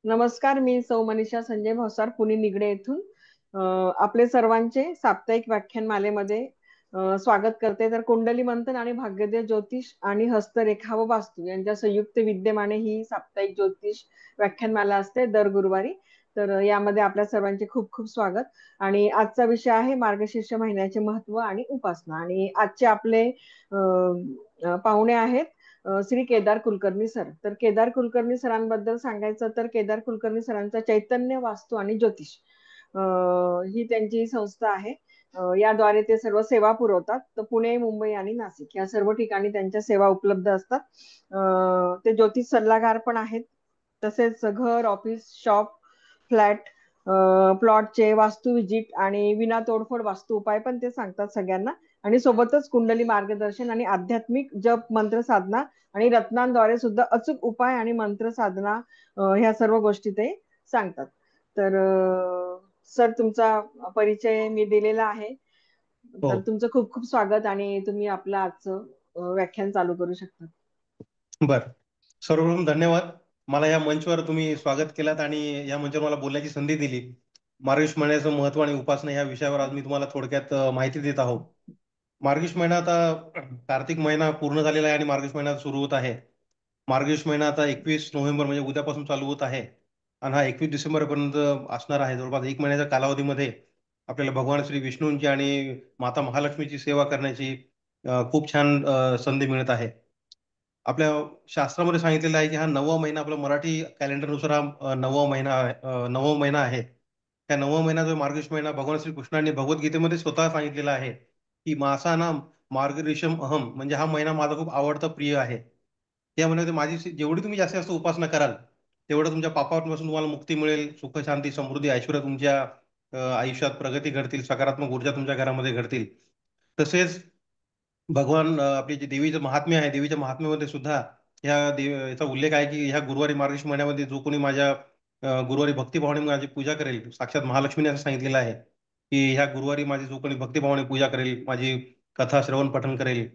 नमस्कार, मी सौ मनीषा संजय भवसार, पुणे निगडे येथून. आपले सर्वांचे साप्ताहिक व्याख्यानमालेमध्ये स्वागत करते. तर कुंडली मंथन आणि भाग्योदय ज्योतिष आणि हस्तरेखा व वास्तू यांच्या संयुक्त विद्यमाने ही साप्ताहिक ज्योतिष व्याख्यानमाला असते दर गुरुवारी. तर यामध्ये आपल्या सर्वांचे खूप खूप स्वागत. आणि आजचा विषय आहे मार्गशीर्ष महिन्याचे महत्व आणि उपासना. आणि आजचे आपले पाहुणे आहेत श्री केदार कुलकर्णी सर. तर केदार कुलकर्णी सरांबद्दल सांगायचं तर केदार कुलकर्णी सरांचा चैतन्य वास्तू आणि ज्योतिष ही त्यांची संस्था आहे. याद्वारे ते सर्व सेवा पुरवतात. तर पुणे, मुंबई आणि नाशिक या सर्व ठिकाणी त्यांच्या सेवा उपलब्ध असतात. ते ज्योतिष सल्लागार पण आहेत. तसेच घर, ऑफिस, शॉप, फ्लॅट, प्लॉटचे वास्तू विजिट आणि विना तोडफोड वास्तू उपाय पण ते सांगतात सगळ्यांना. आणि सोबतच कुंडली मार्गदर्शन आणि आध्यात्मिक जप मंत्र साधना आणि रत्नांद्वारे सुद्धा अचूक उपाय आणि मंत्र साधना ह्या सर्व गोष्टी ते सांगतात. तर सर, तुमचा परिचय मी दिलेला आहे. हो. तर तुमचं खूप खूप स्वागत आणि तुम्ही आपलं आजचं व्याख्यान चालू करू शकता. बर. सर्वप्रथम धन्यवाद. मला या मंचवर तुम्ही स्वागत केलात आणि या मंचावर मला बोलण्याची संधी दिली. मार्गशीर्ष महिन्याचं महत्व आणि उपासना या विषयावर आज मी तुम्हाला थोडक्यात माहिती देत आहोत. मार्गशीर्ष महिना आता कार्तिक महिना पूर्ण झालेला आहे आणि मार्गशीर्ष महिना सुरू होत आहे. मार्गशीर्ष महिना आता 21 नोव्हेंबर म्हणजे उद्यापासून चालू होत आहे आणि हा 21 डिसेंबर पर्यंत असणार आहे. जवळपास एक महिन्याच्या कालावधीमध्ये आपल्याला भगवान श्री विष्णूंची आणि माता महालक्ष्मीची सेवा करण्याची खूप छान संधी मिळत आहे. आपल्या शास्त्रामध्ये सांगितलेलं आहे की हा 9वा महिना आपला मराठी कॅलेंडरनुसार हा 9वा महिना आहे. 9वा महिना आहे. त्या 9वा महिना जो मार्गशीर्ष महिना भगवान श्री कृष्णांनी भगवद्गीतेमध्ये स्वतः सांगितलेला आहे की मासानाम मार्गरीशम अहम, म्हणजे हा महिना माझा खूप आवडता प्रिय आहे. या महिन्यामध्ये जेवढी तुम्ही जास्तीत जास्त उपासना कराल तेवढं तुमच्या पापापासून तुम्हाला मुक्ती मिळेल. सुख, शांती, समृद्धी, ऐश्वर्य तुमच्या आयुष्यात प्रगती घडतील. सकारात्मक ऊर्जा तुमच्या घरामध्ये घडतील. तसेच भगवान आपली जी देवीचं महात्म्य आहे, देवीच्या महात्म्यामध्ये सुद्धा याचा उल्लेख आहे की ह्या गुरुवारी मार्गशीर्ष महिन्यामध्ये जो कोणी माझ्या गुरुवारी भक्तिभावाने माझी पूजा करेल, साक्षात महालक्ष्मीने असं सांगितलेलं आहे की ह्या गुरुवारी माझी जो कोणी भक्तिभावाने पूजा करेल, माझी कथा श्रवण पठण करेल,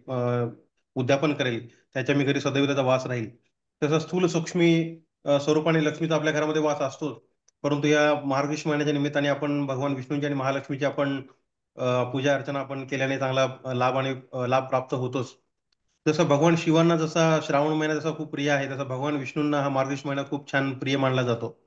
उद्यापन करेल, त्याच्या मी घरी सदैव त्याचा वास राहील. तसं स्थूल सूक्ष्मी स्वरूपाने लक्ष्मीचा आपल्या घरामध्ये वास असतोच. परंतु या मार्गशीर्ष महिन्याच्या निमित्ताने आपण भगवान विष्णूंची आणि महालक्ष्मीची आपण पूजा अर्चना आपण केल्याने चांगला लाभ आणि लाभ प्राप्त होतोच. जसं भगवान शिवांना जसा श्रावण महिना जसा खूप प्रिय आहे, तसा भगवान विष्णूंना हा मार्गशीर्ष महिना खूप छान प्रिय मानला जातो.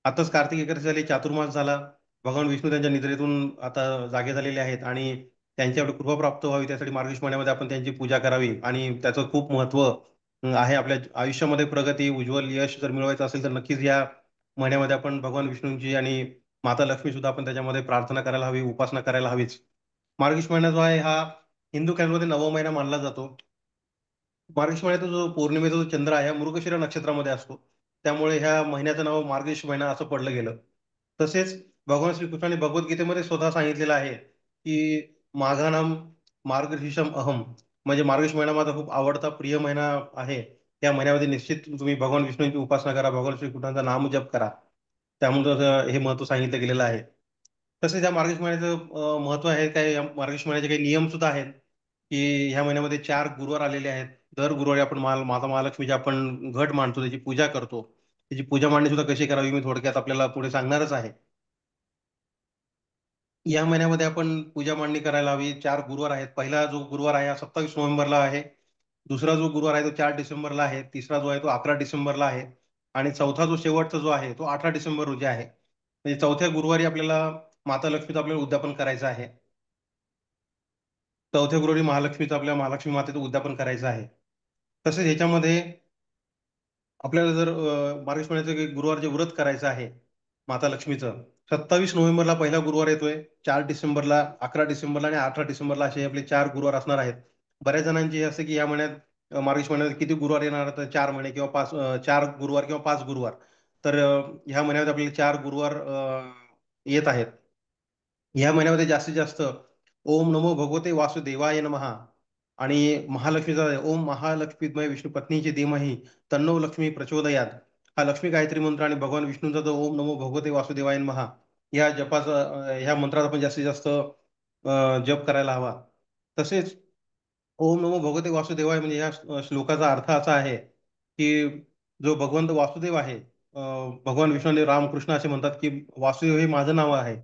आताच कार्तिक एकादशी झाली, चातुर्मास झाला. भगवान विष्णू त्यांच्या निद्रेतून आता जागे झालेले आहेत आणि त्यांच्यावर कृपा प्राप्त व्हावी त्यासाठी मार्गशीर्ष महिन्यामध्ये आपण त्यांची पूजा करावी आणि त्याचं खूप महत्व आहे. आपल्या आयुष्यामध्ये प्रगती, उज्ज्वल यश जर मिळवायचं असेल तर नक्कीच या महिन्यामध्ये आपण भगवान विष्णूंची आणि माता लक्ष्मी सुद्धा आपण त्याच्यामध्ये प्रार्थना करायला हवी, उपासना करायला हवीच. मार्गशीर्ष महिना जो आहे हा हिंदू कॅलेंडरमध्ये 9वा महिना मानला जातो. मार्गशीर्ष महिन्याचा जो पौर्णिमेचा जो चंद्र आहे हा मृगशिरा नक्षत्रामध्ये असतो. त्यामुळे ह्या महिन्याचं नाव मार्गशीर्ष महिना असं पडलं गेलं. तसेच भगवान श्रीकृष्णाने भगवद्गीतेमध्ये स्वतः सांगितलेलं आहे की माघानाम मार्गशीर्षम अहम, म्हणजे मार्गशीर्ष महिना माझा खूप आवडता प्रिय महिना आहे. या महिन्यामध्ये निश्चित तुम्ही भगवान विष्णूंची उपासना करा, भगवान श्रीकृष्णांचा नामजप करा. त्यामुळे हे महत्व सांगितलं गेलेलं आहे. तसेच या मार्गशीर्ष महिन्याचं महत्व आहे काय, या मार्गशीर्ष महिन्याचे काही नियम सुद्धा आहेत की ह्या महिन्यामध्ये 4 गुरुवार आलेले आहेत. दर गुरुवारी आपण माता महालक्ष्मीची आपण घट मांडतो, त्याची पूजा करतो. त्याची पूजा मांडणी सुद्धा कशी करावी मी थोडक्यात आपल्याला पुढे सांगणारच आहे. या महिन्यामध्ये आपण पूजा मांडणी करायला हवी. 4 गुरुवार आहेत. पहिला जो गुरुवार आहे हा 27 नोव्हेंबरला आहे. दुसरा जो गुरुवार आहे तो 4 डिसेंबरला आहे. तिसरा जो आहे तो 11 डिसेंबरला आहे. आणि चौथा जो शेवटचा जो आहे तो 18 डिसेंबर रोजी आहे. म्हणजे चौथ्या गुरुवारी आपल्याला माता लक्ष्मीचं आपल्याला उद्यापन करायचं आहे. चौथ्या गुरुवारी महालक्ष्मीचं, आपल्या महालक्ष्मी मातेचं उद्यापन करायचं आहे. तसेच ह्याच्यामध्ये आपल्याला जर मार्गशीर्ष महिन्याचं काही गुरुवारचे व्रत करायचं आहे माता लक्ष्मीचं, 27 नोव्हेंबरला पहिला गुरुवार येतोय, 4 डिसेंबरला, 11 डिसेंबरला आणि 18 डिसेंबरला असे आपले 4 गुरुवार असणार आहेत. बऱ्याच जणांची हे असते की या महिन्यात मार्गशीर्ष महिन्यात किती गुरुवार येणार, तर 4 महिने किंवा 4 गुरुवार किंवा 5 गुरुवार. तर ह्या महिन्यात आपल्याला 4 गुरुवार येत आहेत. ह्या महिन्यामध्ये जास्तीत जास्त ओम नमो भगवते वासुदेवाय नमः आणि महालक्ष्मीचा ओम महालक्ष्मीमय विष्णू पत्नीची धीमही तन्नो लक्ष्मी प्रचोदयात, हा लक्ष्मी गायत्री मंत्र आणि भगवान विष्णूंचा जो ओम नमो भगवते वासुदेवाय नमः या जपाचा ह्या मंत्राचा आपण जास्तीत जास्त जप करायला हवा. तसेच ओम नमो भगवते वासुदेवाय म्हणजे या श्लोकाचा अर्थ असा आहे की जो भगवंत वासुदेव आहे भगवान विष्णू रामकृष्ण असे म्हणतात की वासुदेव हे माझं नाव आहे.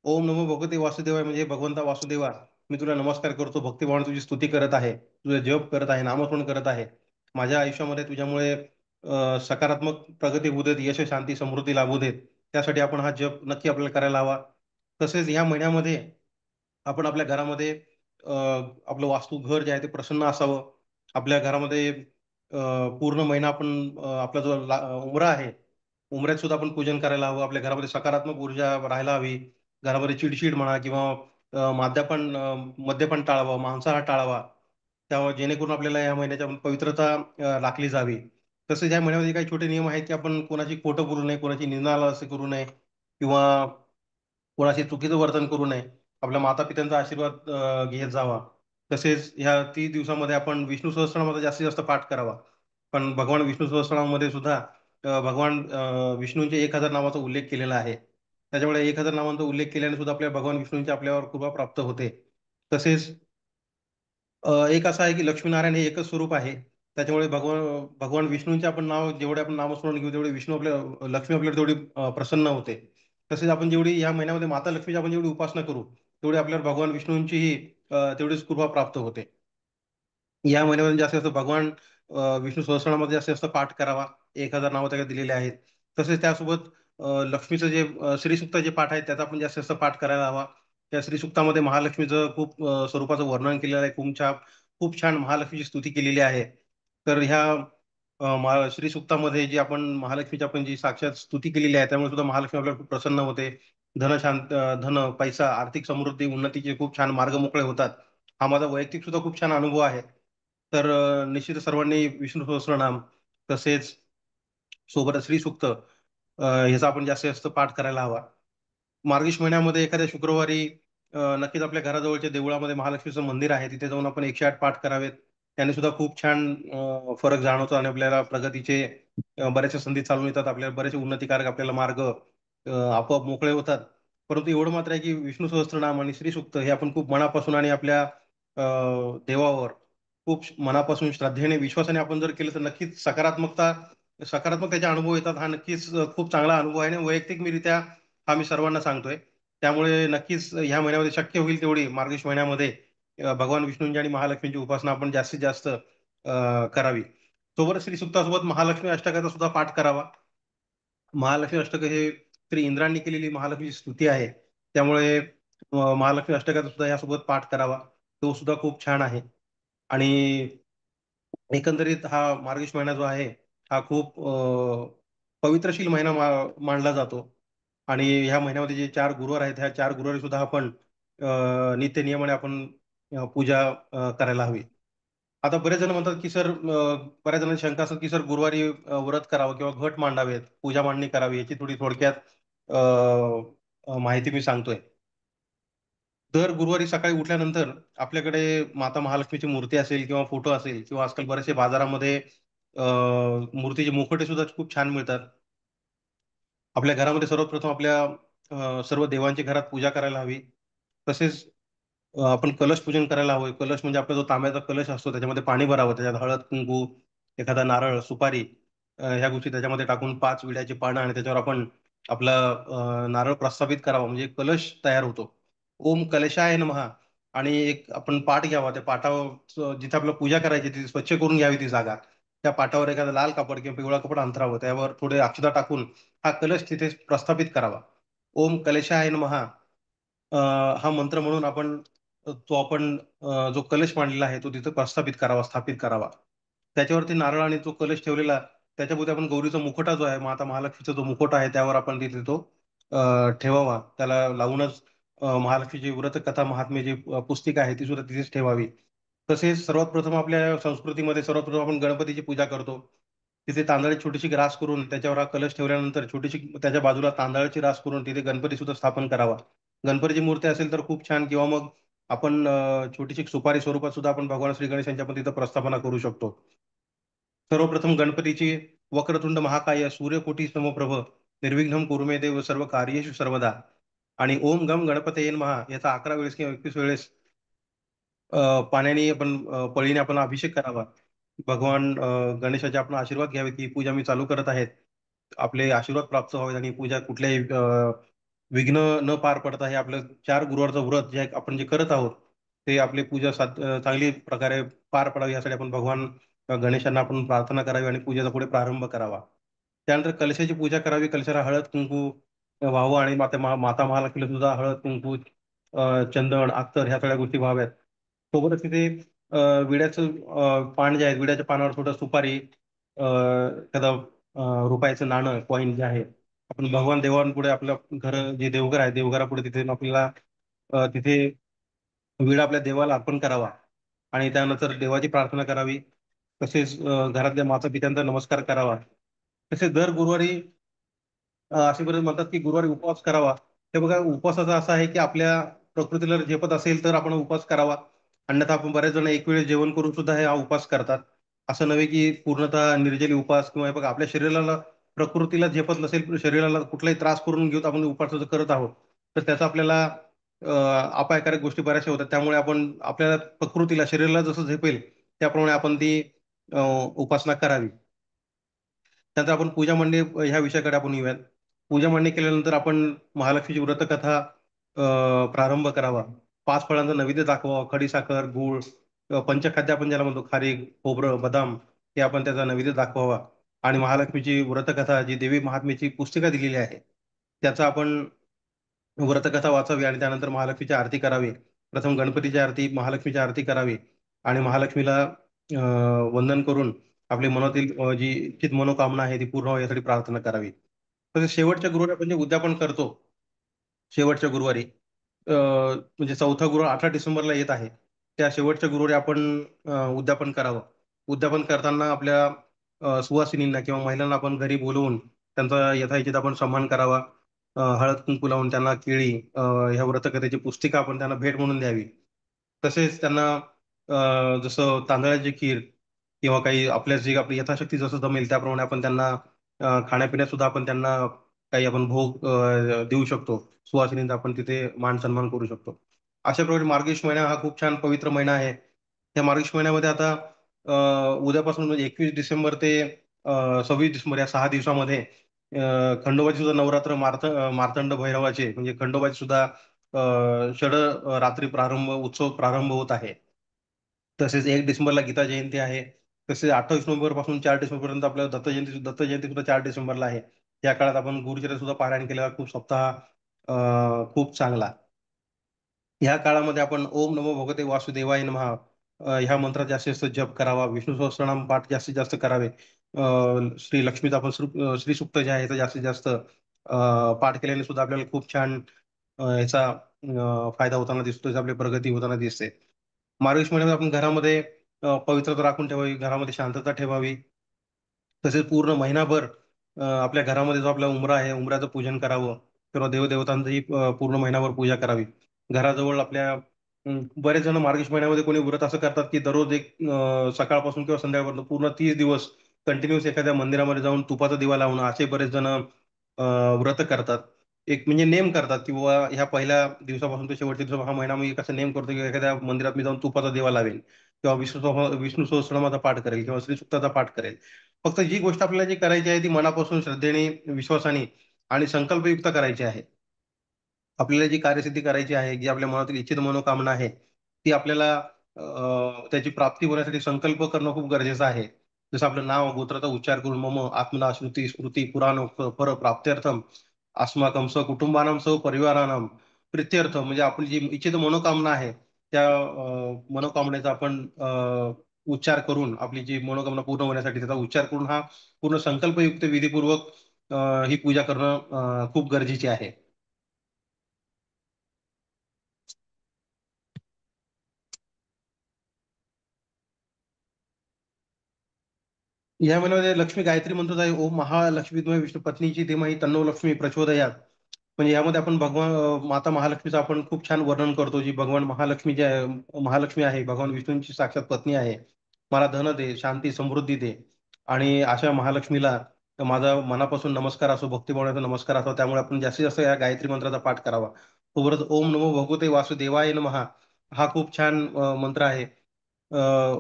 ओम नमो भगवते वासुदेवाय म्हणजे भगवंता वासुदेवा, मी तुला नमस्कार करतो, भक्तिभावाने तुझी स्तुती करत आहे, तुझं जप करत आहे, नामस्मरण करत आहे. माझ्या आयुष्यामध्ये तुझ्यामुळे सकारात्मक प्रगती होऊ देत, यश शांती समृद्धी लाभू देत. त्यासाठी आपण हा जप नक्की आपल्याला करायला हवा. तसेच ह्या महिन्यामध्ये आपण आपल्या घरामध्ये आपलं वास्तू घर जे आहे ते प्रसन्न असावं. आपल्या घरामध्ये पूर्ण महिना आपण आपला जो उमरा आहे, उमऱ्यात सुद्धा आपण पूजन करायला हवं. आपल्या घरामध्ये सकारात्मक ऊर्जा राहायला हवी. घरामध्ये चिडचिड म्हणा किंवा मद्यपान टाळावं, मांसाहार टाळावा. त्यामुळे जेणेकरून आपल्याला या महिन्याच्या पवित्रता राखली जावी. तसेच या महिन्यामध्ये काही छोटे नियम आहेत की आपण कोणाची खोटं बोलू नये, कोणाची निंदा असं करू नये किंवा कोणाशी चुकीचं वर्तन करू नये. आपल्या मातापित्यांचा आशीर्वाद घेत जावा. तसेच ह्या 30 दिवसामध्ये आपण विष्णू सहस्त्रनामाचा जास्तीत जास्त पाठ करावा. पण भगवान विष्णू सहस्त्रनामामध्ये सुद्धा भगवान विष्णूंचे 1000 नावाचा उल्लेख केलेला आहे. त्याच्यामुळे 1000 नावांचा उल्लेख केल्याने सुद्धा आपल्या भगवान विष्णूंची आपल्यावर कृपा प्राप्त होते. तसेच एक असं आहे की लक्ष्मीनारायण हे एकच स्वरूप आहे. त्याच्यामुळे भगवान भगवान विष्णूंचे आपण नाव जेवढे आपण नामस्मरण घेऊ तेवढे विष्णू आपल्या लक्ष्मी आपल्याला तेवढी प्रसन्न होते. तसेच आपण जेवढी या महिन्यामध्ये माता लक्ष्मीची आपण जेवढी उपासना करू तेवढी आपल्याला भगवान विष्णूंचीही तेवढीच कृपा प्राप्त होते. या महिन्यामध्ये जास्तीत जास्त भगवान विष्णू सहस्रनामामध्ये जास्तीत जास्त पाठ करावा. 1000 नावं त्याला दिलेले आहेत. तसेच त्यासोबत लक्ष्मीचं जे श्रीसुक्त जे पाठ आहे त्याचा आपण जास्तीत जास्त पाठ करायला हवा. त्या श्रीसुक्तामध्ये महालक्ष्मीचं खूप स्वरूपाचं वर्णन केलेलं आहे. खूप छान महालक्ष्मीची स्तुती केलेली आहे. तर ह्या श्रीसुक्तामध्ये जी आपण महालक्ष्मीची आपण जी साक्षात स्तुती केलेली आहे त्यामुळे सुद्धा महालक्ष्मी आपल्याला खूप प्रसन्न होते. धन, पैसा, आर्थिक समृद्धी, उन्नतीचे खूप छान मार्ग मोकळे होतात. हा माझा वैयक्तिक सुद्धा खूप छान अनुभव आहे. तर निश्चित सर्वांनी विष्णू सहस्त्रनाम तसेच सोबतच श्रीसूक्त ह्याचा आपण जास्तीत जास्त पाठ करायला हवा. मार्गशीर्ष महिन्यामध्ये एखाद्या शुक्रवारी नक्कीच आपल्या घराजवळच्या देवळामध्ये महालक्ष्मीचं मंदिर आहे तिथे जाऊन आपण 108 पाठ करावेत. त्याने सुद्धा खूप छान फरक जाणवतो आणि आपल्याला प्रगतीचे बऱ्याचशा संधी चालून येतात. आपल्याला बरेचसे उन्नतीकारक आपल्याला मार्ग आपोआप मोकळे होतात. परंतु एवढं मात्र आहे की विष्णू सहस्त्रनाम आणि श्रीसूक्त हे आपण खूप मनापासून आणि आपल्या देवावर खूप मनापासून श्रद्धेने विश्वासाने आपण जर केलं तर नक्कीच सकारात्मक त्याचे अनुभव येतात. हा नक्कीच खूप चांगला अनुभव आहे आणि वैयक्तिकरित्या हा मी सर्वांना सांगतोय. त्यामुळे नक्कीच ह्या महिन्यामध्ये शक्य होईल तेवढी मार्गशीर्ष महिन्यामध्ये भगवान विष्णूंची आणि महालक्ष्मींची उपासना आपण जास्तीत जास्त करावी. सोबत श्री सुक्तासोबत महालक्ष्मी अष्टकाचा सुद्धा पाठ करावा. महालक्ष्मी अष्टक हे श्री इंद्रांनी केलेली महालक्ष्मीची स्तुती आहे. त्यामुळे महालक्ष्मी अष्टकाचा सुद्धा यासोबत पाठ करावा. तो सुद्धा खूप छान आहे. आणि एकंदरीत हा मार्गशीर्ष महिना जो आहे हा खूप पवित्रशील महिना मानला जातो. आणि ह्या महिन्यामध्ये जे 4 गुरुवार आहेत ह्या 4 गुरुवारी सुद्धा आपण नित्य नियमाने आपण पूजा करायला हवी. आता बरेच जण म्हणतात की सर बऱ्याच जणांची शंका असतात की सर गुरुवारी व्रत करावं किंवा घट मांडावेत, पूजा मांडणी करावी याची थोडी थोडक्यात अ, माहिती मी सांगतोय. दर गुरुवारी सकाळी उठल्यानंतर आपल्याकडे माता महालक्ष्मीची मूर्ती असेल किंवा फोटो असेल किंवा आजकाल बरेचसे बाजारामध्ये मूर्तीचे मुखवटे सुद्धा खूप छान मिळतात. आपल्या घरामध्ये सर्वप्रथम आपल्या सर्व देवांची घरात पूजा करायला हवी. तसेच आपण कलश पूजन करायला हवं. कलश म्हणजे आपला जो तांब्याचा कलश असतो त्याच्यामध्ये पाणी भरावं. त्याच्यात हळद, कुंकू, एखादा नारळ, सुपारी ह्या गोष्टी त्याच्यामध्ये टाकून 5 विड्याची पानं आणि त्याच्यावर आपण आपला नारळ प्रस्थापित करावा म्हणजे कलश तयार होतो. ओम कलशाय नमः आणि एक आपण पाट घ्यावा. त्या पाटावर जिथे आपल्याला पूजा करायची तिथे स्वच्छ करून घ्यावी ती जागा. त्या पाटावर एखादं लाल कापड किंवा पिवळा कापड अंथरावं. त्यावर थोडे अक्षता टाकून हा कलश तिथे प्रस्थापित करावा. ओम कलशाय नमः हा मंत्र म्हणून जो कलश मांडलेला आहे तो तिथे प्रस्थापित करावा, स्थापित करावा. त्याच्यावरती नारळ आणि तो कलश ठेवलेला त्याच्याभोवती आपण गौरीचा मुखवटा जो आहे माता महालक्ष्मीचा जो मुखवटा आहे त्यावर आपण तिथे तो ठेवावा. त्याला लावूनच महालक्ष्मीची व्रतकथा महात्म्य जी पुस्तिका आहे ती सुद्धा तिथेच ठेवावी. तसेच सर्वात प्रथम आपल्या संस्कृतीमध्ये सर्वात प्रथम आपण गणपतीची पूजा करतो. तिथे तांदळाची छोटीशी रास करून त्याच्यावर हा कलश ठेवल्यानंतर छोटीशी त्याच्या बाजूला तांदळाची रास करून तिथे गणपती सुद्धा स्थापन करावा. गणपतीची मूर्ती असेल तर खूप छान किंवा मग आपण छोटीशी सुपारी स्वरूपात सुद्धा आपण भगवान श्री गणेश यांच्या पण तिथं प्रस्थापना करू शकतो. सर्वप्रथम गणपतीची वक्रतुंड महाकाय सूर्यकोटी समप्रभ निर्विघ्नं कुरु मे देव सर्व कार्येषु सर्वदा आणि ओम गम गणपतये नमः याचा 11 वेळेस किंवा 21 वेळेस पाण्याने आपण पळीने आपण अभिषेक करावा. भगवान गणेशाचे आपण आशीर्वाद घ्यावे की ही पूजा मी चालू करत आहेत. आपले आशीर्वाद प्राप्त व्हावेत आणि पूजा कुठल्याही विघ्न न पार पडता हे आपलं 4 गुरुवारचं व्रत जे आपण जे करत आहोत ते आपली पूजा चांगली प्रकारे पार पडावी यासाठी आपण भगवान गणेशांना आपण प्रार्थना करावी आणि पूजेचा पुढे प्रारंभ करावा. त्यानंतर कलशाची पूजा करावी, कलशाला हळद कुंकू व्हावं आणि माता महालक्ष्मीला सुद्धा हळद कुंकू चंदन अत्तर ह्या सगळ्या गोष्टी व्हाव्यात. सोबतच तिथे विड्याचं पान जे आहे विड्याच्या पानावर थोडं सुपारी एखादं रुपयाचं नाणं कॉईन जे आहे आपण भगवान देवांपुढे आपलं घर जे देवघर आहे देवघरापुढे तिथे आपल्याला तिथे विडा आपल्या देवाला अर्पण करावा आणि त्यानंतर देवाची प्रार्थना करावी. तसेच घरातल्या माता पित्यांचा नमस्कार करावा. तसेच दर गुरुवारी असे बरेच म्हणतात की गुरुवारी उपवास करावा. ते बघा उपवासाचा असा आहे की आपल्या प्रकृतीला झेपत असेल तर आपण उपवास करावा. अन्यथा आपण बरेच जण एक वेळेस जेवण करून सुद्धा हे हा उपवास करतात. असं नव्हे की पूर्णतः निर्जली उपवास किंवा हे बघा आपल्या शरीराला प्रकृतीला झेपत नसेल शरीराला कुठलाही त्रास करून घेऊन आपण उपवास करत आहोत तर त्याचा आपल्याला अपायकारक गोष्टी बऱ्याचशा होतात. त्यामुळे आपण आपल्याला प्रकृतीला शरीराला जसं झेपेल त्याप्रमाणे आपण ती उपासना करावी. त्यानंतर आपण पूजा मांडणी ह्या विषयाकडे आपण येऊयात. पूजा मांडणी केल्यानंतर आपण महालक्ष्मीची व्रतकथा प्रारंभ करावा. 5 फळांचा नैवेद्य दाखवावा. खडीसाखर, गूळ, पंचखाद्य आपण ज्याला म्हणतो खारीक, खोबरं, बदाम हे आपण त्याचा नैवेद्य दाखवावा. आणि महालक्ष्मीची व्रतकथा जी देवी महात्म्याची पुस्तिका दिलेली आहे त्याचा आपण व्रतकथा वाचावी आणि त्यानंतर महालक्ष्मीची आरती करावी. प्रथम गणपतीची आरती, महालक्ष्मीची आरती करावी आणि महालक्ष्मीला वंदन करून आपली मनातील जी इच्छित मनोकामना आहे ती पूर्ण व्हावी यासाठी प्रार्थना करावी. तसेच शेवटच्या गुरुवारी आपण जे उद्यापन करतो शेवटच्या गुरुवारी म्हणजे चौथा गुरुवार 18 डिसेंबरला येत आहे. त्या शेवटच्या गुरुवारी आपण उद्यापन करावं. उद्यापन करताना आपल्या सुवासिनींना किंवा महिलांना आपण घरी बोलवून त्यांचा यथाइच्छित आपण सन्मान करावा. हळद कुंकू लावून त्यांना केळी ह्या व्रतकथेची पुस्तिका आपण त्यांना भेट म्हणून द्यावी. तसेच त्यांना जसं तांदळाची खीर किंवा काही आपल्या जे आपली यथाशक्ती जसं जमेल त्याप्रमाणे आपण त्यांना खाण्यापिण्यात सुद्धा आपण त्यांना काही आपण भोग देऊ शकतो. सुहासिनींचा आपण तिथे मान सन्मान करू शकतो. अशा प्रकारे मार्गशीर्ष महिना हा खूप छान पवित्र महिना आहे. त्या मार्गशीर्ष महिन्यामध्ये आता उद्यापासून म्हणजे 21 डिसेंबर ते 26 डिसेंबर या 6 दिवसामध्ये खंडोबाची सुद्धा नवरात्र मार्तंड भैरवाचे म्हणजे खंडोबाची सुद्धा रात्री उत्सव प्रारंभ होत आहे. तसेच 1 डिसेंबरला गीता जयंती आहे. तसेच 28 नोव्हेंबर पासून 4 डिसेंबर पर्यंत आपल्या दत्त जयंती सुद्धा 4 डिसेंबरला आहे. या काळात आपण गुरुचरित्र सुद्धा पारायण केलेला खूप सप्ताह खूप चांगला. ह्या काळामध्ये आपण ओम नमो भगवते वासुदेवाय नमः ह्या मंत्रात जास्तीत जास्त जप करावा. विष्णू सहस्त्रनाम पाठ जास्तीत जास्त करावे. श्री लक्ष्मीचा आपण श्री सुक्त जे आहे ते जास्तीत जास्त पाठ केल्याने सुद्धा आपल्याला खूप छान याचा फायदा होताना दिसतो आपली प्रगती होताना दिसते. मार्गशीर्ष महिन्यामध्ये आपण घरामध्ये पवित्रता राखून ठेवावी. घरामध्ये शांतता ठेवावी. तसेच पूर्ण महिनाभर आपल्या घरामध्ये जो आपला उंबरा आहे उंबऱ्याचं पूजन करावं किंवा देवदेवतांचंही पूर्ण महिनाभर पूजा करावी. घराजवळ आपल्या बरेच जण मार्गशीर्ष महिन्यामध्ये कोणी व्रत असं करतात की दररोज एक सकाळपासून किंवा संध्याकाळपर्यंत पूर्ण 30 दिवस कंटिन्युअस एखाद्या मंदिरामध्ये जाऊन तुपाचा दिवा लावणं असे बरेच जण व्रत करतात. एक म्हणजे नेम करतात की बाबा ह्या पहिल्या दिवसापासून ते शेवटच्या दिवसा हा महिना मी कसं नेम करतो की एखाद्या मंदिरात मी जाऊन तुपाचा दिवा लावेल किंवा विष्णू सहस्त्रनामाचा पाठ करेल किंवा श्रीसुक्ताचा पाठ करेल. फक्त जी गोष्ट आपल्याला जी करायची आहे ती मनापासून श्रद्धेने विश्वासाने आणि संकल्पयुक्त करायची आहे. आपल्याला जी कार्यसिद्धी करायची आहे जी आपल्या मनातील इच्छित मनोकामना आहे ती आपल्याला त्याची प्राप्ती होण्यासाठी संकल्प करणं खूप गरजेचं आहे. जसं आपलं नाव गोत्राचा उच्चार करून मम आत्मना श्रुती स्मृती पुराण पर प्राप्त्यर्थम अस्माकं कुटुंबानां परिवारानां प्रित्यर्थ म्हणजे आपली जी इच्छित मनोकामना आहे त्या मनोकामनेचा आपण उच्चार करून आपली जी मनोकामना पूर्ण होण्यासाठी त्याचा उच्चार करून हा पूर्ण संकल्पयुक्त विधीपूर्वक ही पूजा करणं खूप गरजेची आहे. या महिन्यामध्ये लक्ष्मी गायत्री मंत्र आहे ओम महालक्ष्मीद्वय विष्णू पत्नीची धीमहि तन्नो लक्ष्मी प्रचोदयात. म्हणजे यामध्ये आपण भगवान माता महालक्ष्मीचं आपण खूप छान वर्णन करतो जी भगवान महालक्ष्मी जी आहे महालक्ष्मी आहे भगवान विष्णूंची साक्षात पत्नी आहे. मला धन दे शांती समृद्धी दे आणि अशा महालक्ष्मीला माझा मनापासून नमस्कार असो भक्तिभावनाचा नमस्कार असो त्यामुळे आपण जास्तीत जास्त या गायत्री मंत्राचा पाठ करावा. सोबतच ओम नमो भगवते वासुदेवाय नमः हा खूप छान मंत्र आहे.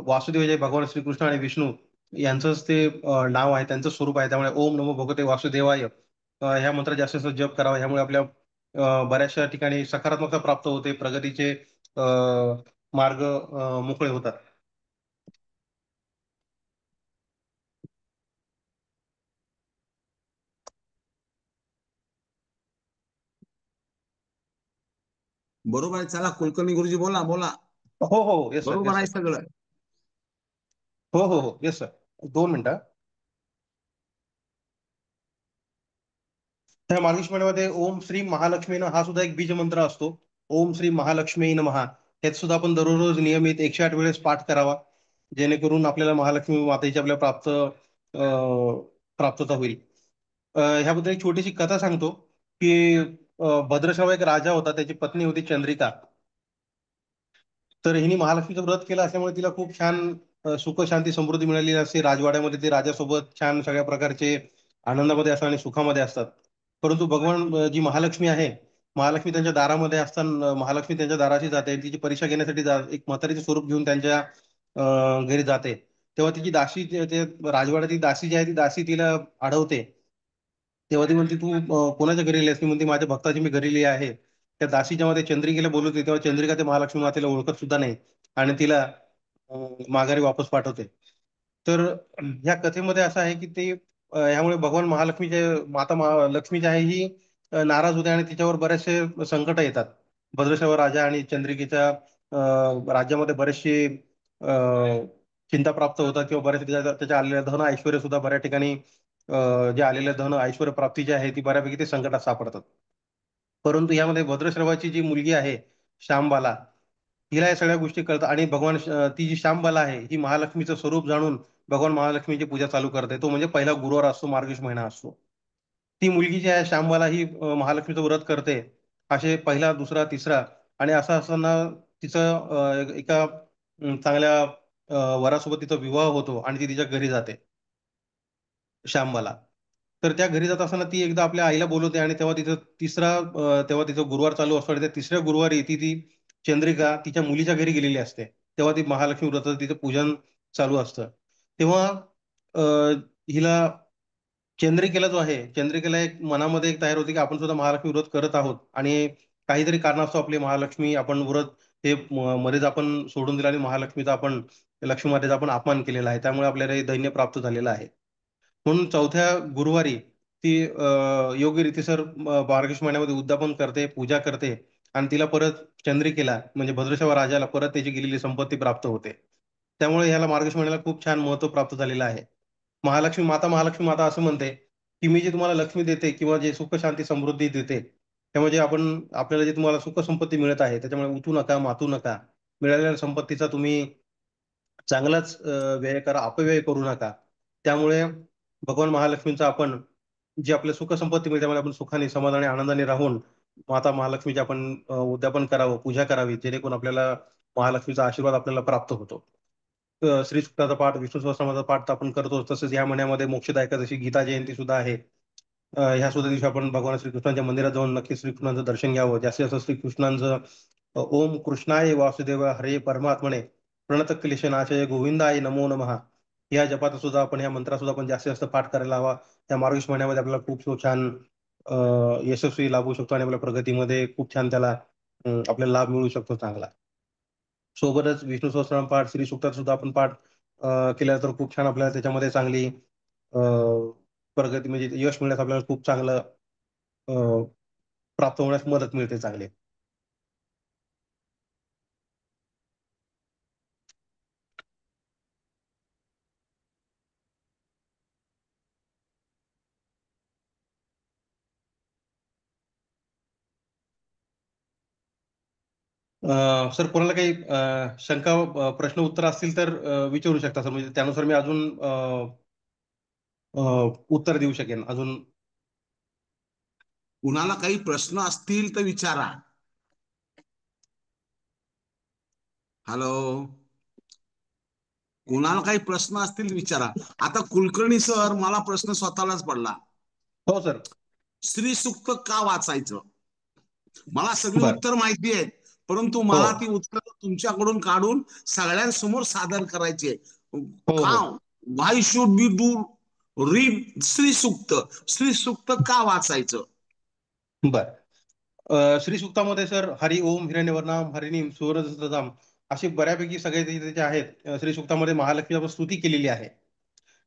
वासुदेव जे भगवान श्रीकृष्ण आणि विष्णू यांचंच ते नाव आहे, त्यांचं स्वरूप आहे. त्यामुळे ओम नमो भगवते वासुदेवाय ह्या मंत्र जास्तीत जास्त जप करावा. ह्यामुळे आपल्या बऱ्याचशा ठिकाणी सकारात्मकता प्राप्त होते, प्रगतीचे मार्ग मोकळे होतात. बरोबर आहे. चला कुलकर्णी गुरुजी बोला बोला. हो हो, येस सर, बरोबर येस आहे सर. सगळं. हो हो हो, येस सर. 2 मिनिटं. त्या मार्गशीर्ष महिन्यामध्ये ओम श्री महालक्ष्मी हा सुद्धा एक बीज मंत्र असतो. ओम श्री महालक्ष्मी नमः. त्यात सुद्धा आपण दररोज नियमित 108 वेळेस पाठ करावा, जेणेकरून आपल्याला महालक्ष्मी मातेची आपल्या प्राप्तता होईल. ह्याबद्दल एक छोटीशी कथा सांगतो की भद्रश्रवा एक राजा होता, त्याची पत्नी होती चंद्रिका. तर हिने महालक्ष्मीचं व्रत केलं असल्यामुळे तिला खूप छान सुख शांती समृद्धी मिळालेली असते. राजवाड्यामध्ये ते राजासोबत छान सगळ्या प्रकारचे आनंदामध्ये असतात आणि सुखामध्ये असतात. परंतु भगवान जी महालक्ष्मी आहे, महालक्ष्मी त्यांच्या दारामध्ये असताना महालक्ष्मी त्यांच्या दाराशी जाते, तिची परीक्षा घेण्यासाठी एक म्हातारीचे स्वरूप घेऊन त्यांच्या घरी जाते. तेव्हा तिची दासी ते राजवाड्यातील दासी जी आहे, ती दासी तिला अडवते. तेव्हा ती म्हणते, तू कोणाच्या घरी गेली? ती म्हणते, माझ्या भक्ताची मी घरी लिहिली आहे. त्या दासी जेव्हा ते चंद्रिकेला बोलवते, तेव्हा चंद्रिका ते महालक्ष्मी मातेला ओळखत सुद्धा नाही आणि तिला माघारी वापस पाठवते. तर ह्या कथेमध्ये असं आहे की ते ह्यामुळे भगवान महालक्ष्मीचे लक्ष्मी जी आहे ही नाराज होते आणि तिच्यावर बरेचसे संकट येतात. भद्रश्रवा राजा आणि चंद्रिकेच्या राज्यामध्ये बरेचसे चिंता प्राप्त होतात किंवा बऱ्याच त्याच्या आलेल्या धन ऐश्वर्य सुद्धा बऱ्याच ठिकाणी जे आलेले धन ऐश्वर्य प्राप्ती जी आहे ती बऱ्यापैकी ते संकटात सापडतात. परंतु यामध्ये भद्रश्रवाची जी मुलगी आहे श्यामबाला, हिला या सगळ्या गोष्टी कळतात आणि ती जी श्यामबाला आहे ही महालक्ष्मीचं स्वरूप जाणून भगवान महालक्ष्मीची पूजा चालू करते. तो म्हणजे पहिला गुरुवार असतो, मार्गशीर्ष महिना असतो. ती मुलगी जी आहे श्यामबाला ही महालक्ष्मीचं व्रत करते. असे पहिला, दुसरा, तिसरा आणि असं असताना तिचं एका चांगल्या वरासोबत तिचा विवाह होतो आणि ती तिच्या घरी जाते श्यामबाला. तर त्या घरी जात असताना ती एकदा आपल्या आईला बोलवते आणि तेव्हा तिचं गुरुवार चालू असतो आणि त्या तिसऱ्या गुरुवारी ती चंद्रिका तिच्या मुलीच्या घरी गेलेली असते. तेव्हा ती महालक्ष्मी व्रताचं तिचं पूजन चालू असतं. तेव्हा हिला चंद्रिकेला जो आहे, चंद्रिकेला एक मनामध्ये एक तयार होते की आपण सुद्धा महालक्ष्मी व्रत करत आहोत आणि काहीतरी कारणास्तव आपली महालक्ष्मी आपण व्रत हे मध्येच आपण सोडून दिलं आणि महालक्ष्मीचा आपण लक्ष्मी मातेचा आपण अपमान केलेला आहे. त्यामुळे आपल्याला हे दैन्य प्राप्त झालेलं आहे. म्हणून चौथ्या गुरुवारी ती योग्य रीतीसर मार्गशीर्ष महिन्यामध्ये उद्यापन करते, पूजा करते आणि तिला परत चंद्रिकेला म्हणजे भद्रश्रवा राजाला परत त्याची गेलेली संपत्ती प्राप्त होते. त्यामुळे ह्याला मार्गशीर्ष महिन्याला खूप छान महत्व प्राप्त झालेलं आहे. महालक्ष्मी माता असं म्हणते की मी जे तुम्हाला लक्ष्मी देते किंवा जे सुख शांती समृद्धी देते, त्यामुळे जे आपल्याला जे तुम्हाला सुख संपत्ती मिळत आहे त्याच्यामुळे उठू नका, मातू नका. मिळालेल्या संपत्तीचा तुम्ही चांगलाच व्यय करा, अपव्यय करू नका. त्यामुळे भगवान महालक्ष्मीचा आपण जी आपल्या सुख संपत्ती मिळते त्यामुळे आपण सुखाने, समाधानी, आनंदाने राहून माता महालक्ष्मीचे आपण उद्यापन करावं, पूजा करावी, जेणेकरून आपल्याला महालक्ष्मीचा आशीर्वाद आपल्याला प्राप्त होतो. श्री सुक्ताचा पाठ, विष्णू सहस्त्रनामाचा पाठ तर आपण करतो. तसंच या महिन्यामध्ये मोक्षदा एकादशी, गीता जयंती सुद्धा आहे. ह्या सुद्धा दिवशी आपण भगवान श्रीकृष्णाच्या मंदिरात जाऊन नक्की श्रीकृष्णाचं दर्शन घ्यावं. जास्तीत जास्त श्रीकृष्णांचं ओम कृष्णाय वासुदेव हरे परमात्मने प्रणत क्लेशनाशय गोविंदाय नमो नमः या जपात सुद्धा आपण, या मंत्रात सुद्धा आपण जास्तीत जास्त पाठ करायला हवा. या मार्गशीर्ष महिन्यामध्ये आपल्याला खूप छान यशस्वी लाभू शकतो आणि आपल्या प्रगतीमध्ये खूप छान त्याला आपल्याला लाभ मिळू शकतो चांगला. सोबतच विष्णू सहस्त्रनाम पाठ, श्री सुक्ताचा सुद्धा आपण पाठ केला तर खूप छान आपल्याला त्याच्यामध्ये चांगली प्रगती म्हणजे यश मिळण्यास आपल्याला खूप चांगलं प्राप्त होण्यास मदत मिळते चांगली. सर कोणाला काही शंका प्रश्न उत्तर असतील तर विचारू शकता सर, म्हणजे त्यानुसार मी अजून उत्तर देऊ शकेन अजून. कुणाला काही प्रश्न असतील तर विचारा. हॅलो, कुणाला काही प्रश्न असतील विचारा. आता कुलकर्णी सर, मला प्रश्न स्वतःलाच पडला. हो सर. श्री सुक्त का वाचायचं? मला सगळी बर. उत्तर माहिती आहेत, परंतु हो मला ती उत्तर तुमच्याकडून काढून सगळ्यांसमोर सादर करायची आहे. हो का हो why should be do read Shri Sukta? Shri Sukta का वाचायचं? बर. श्री सुक्तामध्ये सर हरी ओम हिरण्यवर्णाम हरिणीम सुवर्ण अशी बऱ्यापैकी सगळे जे आहेत श्री सुक्तामध्ये महालक्ष्मी आपण स्तुती केलेली आहे.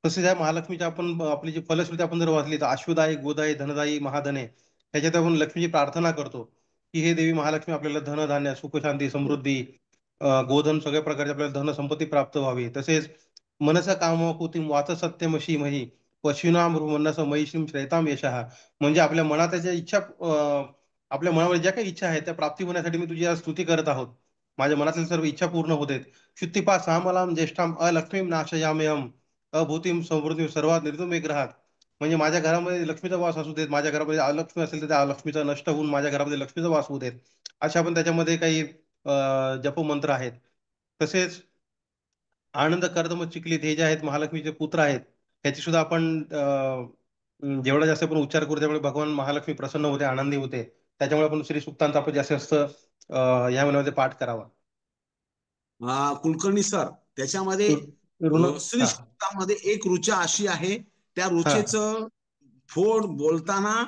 तसेच या महालक्ष्मीच्या आपण आपली जी फलश्रुती आपण जर वाचली तर अश्वदायी गोदायी धनदायी महाधने ह्याच्यात आपण लक्ष्मीची प्रार्थना करतो की हे देवी महालक्ष्मी आपल्याला धन धान्य सुखशांती समृद्धी गोधन सगळ्या प्रकारचे आपल्याला धन संपत्ती प्राप्त व्हावी. तसेच मनसा कामपूतिम वाच सत्यमशी मही पशुनाम मनस महिषीम श्रेताम यशः, म्हणजे आपल्या मनात ज्या इच्छा आपल्या मनामध्ये ज्या काही इच्छा आहेत त्या प्राप्ती होण्यासाठी मी तुझी आज स्तुती करत आहोत. माझ्या मनातील सर्व इच्छा पूर्ण होते. शुद्धिपा सामलाम ज्येष्ठाम अलक्ष्मीम नाशयाम्यहम अभूतीम समृद्धी सर्वात निर्दुमे ग्रहात, म्हणजे माझ्या घरामध्ये लक्ष्मीचा वास असू देत, माझ्या घरामध्ये अलक्ष्मी असेल तर त्या अलक्ष्मीचा नष्ट होऊन माझ्या घरामध्ये लक्ष्मीचा वास होऊ देत. अशा पण त्याच्यामध्ये काही जपमंत्र आहेत. तसेच आनंद कर्दम चिखलीत हे जे आहेत महालक्ष्मीचे पुत्र आहेत ह्याची सुद्धा आपण जेवढा जास्त आपण उच्चार करू त्यामुळे भगवान महालक्ष्मी प्रसन्न होते, आनंदी होते. त्याच्यामुळे आपण श्री सुक्तांचा आपण जास्तीत जास्त या महिन्यामध्ये पाठ करावा. कुलकर्णी सर, त्याच्यामध्ये ऋण श्री हा सूक्तामध्ये एक ऋचा अशी आहे, त्या हा ऋचेचं फोड बोलताना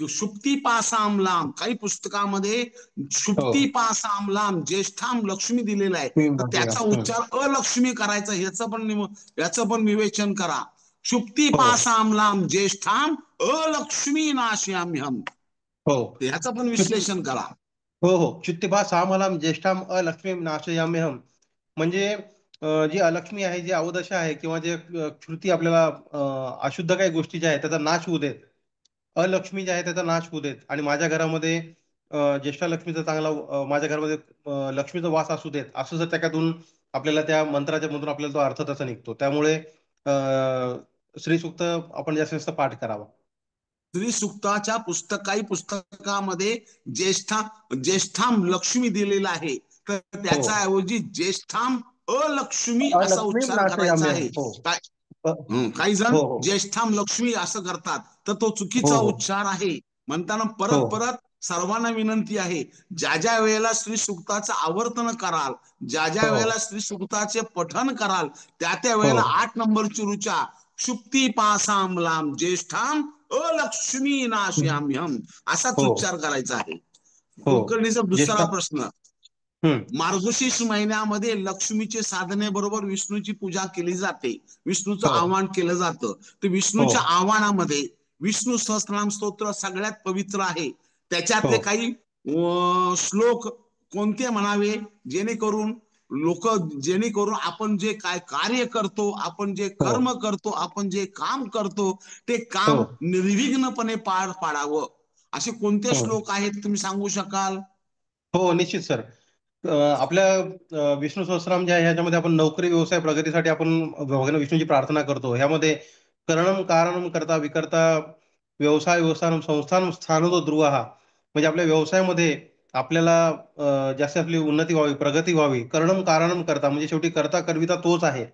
शुक्ती पासाम लांब, काही पुस्तकामध्ये हो शुक्ती पासाम लांब ज्येष्ठाम लक्ष्मी दिलेला आहे, मी तर म्हटलेलं. त्याचा उच्चार अलक्ष्मी करायचा, याचं पण विवेचन करा. शुक्ती हो पासाम लांब ज्येष्ठाम अलक्ष्मी नाश्याम्यहम, हो ह्याचं पण विश्लेषण करा. हो हो चित्तिभा सामलाम ज्येष्ठाम अलक्ष्मी नाशयाम्यहम, म्हणजे जी अलक्ष्मी आहे, जी अवदशा आहे किंवा जे श्रुती आपल्याला अशुद्ध काही गोष्टी ज्या आहेत त्याचा नाश होऊ देत, अलक्ष्मी जे आहे त्याचा नाश होऊ देत आणि माझ्या घरामध्ये ज्येष्ठा लक्ष्मीचा चांगला माझ्या घरामध्ये लक्ष्मीचा वास असू देत, असं जर त्याच्यातून आपल्याला त्या मंत्राच्या मधून आपल्याला तो अर्थ तसा निघतो. त्यामुळे श्री सूक्त आपण जास्तीत जास्त पाठ करावा. स्त्री सुक्ताच्या काही पुस्तकामध्ये ज्येष्ठाम लक्ष्मी दिलेला आहे, तर हो त्याच्या ऐवजी ज्येष्ठाम अलक्ष्मी असा अलक्ष्मी उच्चार करायचा नाशयाम्यहम. आहे. हो अ, काही जण हो हो ज्येष्ठाम लक्ष्मी असं करतात, तर तो हो चुकीचा हो उच्चार आहे. म्हणताना हो परत परत सर्वांना विनंती आहे, ज्या ज्या वेळेला श्री सुक्ताचं आवर्तन कराल, ज्या ज्या हो वेळेला श्री सुक्ताचे पठन कराल, त्या त्या हो वेळेला 8 नंबरची ऋचा शुक्ती पासाम लांब ज्येष्ठाम अलक्ष्मी नाश्याम्यहम असाच हो उच्चार करायचा आहे. हो कुलकर्णीचा दुसरा ज्येष्ठा. प्रश्न, हम्म. मार्गशीर्ष महिन्यामध्ये लक्ष्मीचे साधने बरोबर विष्णूची पूजा केली जाते, विष्णूचं हो आवाहन केलं जातं. तर हो विष्णूच्या आव्हानामध्ये विष्णू सहस्त्रनाम स्तोत्र सगळ्यात पवित्र आहे. हो त्याच्यातले काही श्लोक कोणते म्हणावे, जेणेकरून आपण जे काय कार्य करतो, आपण जे हो कर्म करतो, आपण जे काम करतो, ते हो काम निर्विघ्नपणे पार पाडावं, असे कोणते हो श्लोक आहेत तुम्ही सांगू शकाल? हो निश्चित सर. आपल्या विष्णू सहस्त्रनाम जे आहे ह्याच्यामध्ये आपण नोकरी व्यवसाय प्रगतीसाठी आपण भगवान विष्णूची प्रार्थना करतो. ह्यामध्ये करणम कारणम करता विकर्ता व्यवसाय व्यवस्थान संस्थान स्थानो ध्रुव हा, म्हणजे आपल्या व्यवसायामध्ये आपल्याला जास्त आपली उन्नती व्हावी प्रगती व्हावी. करणम कारणम करता म्हणजे शेवटी करता करविता तोच आहे.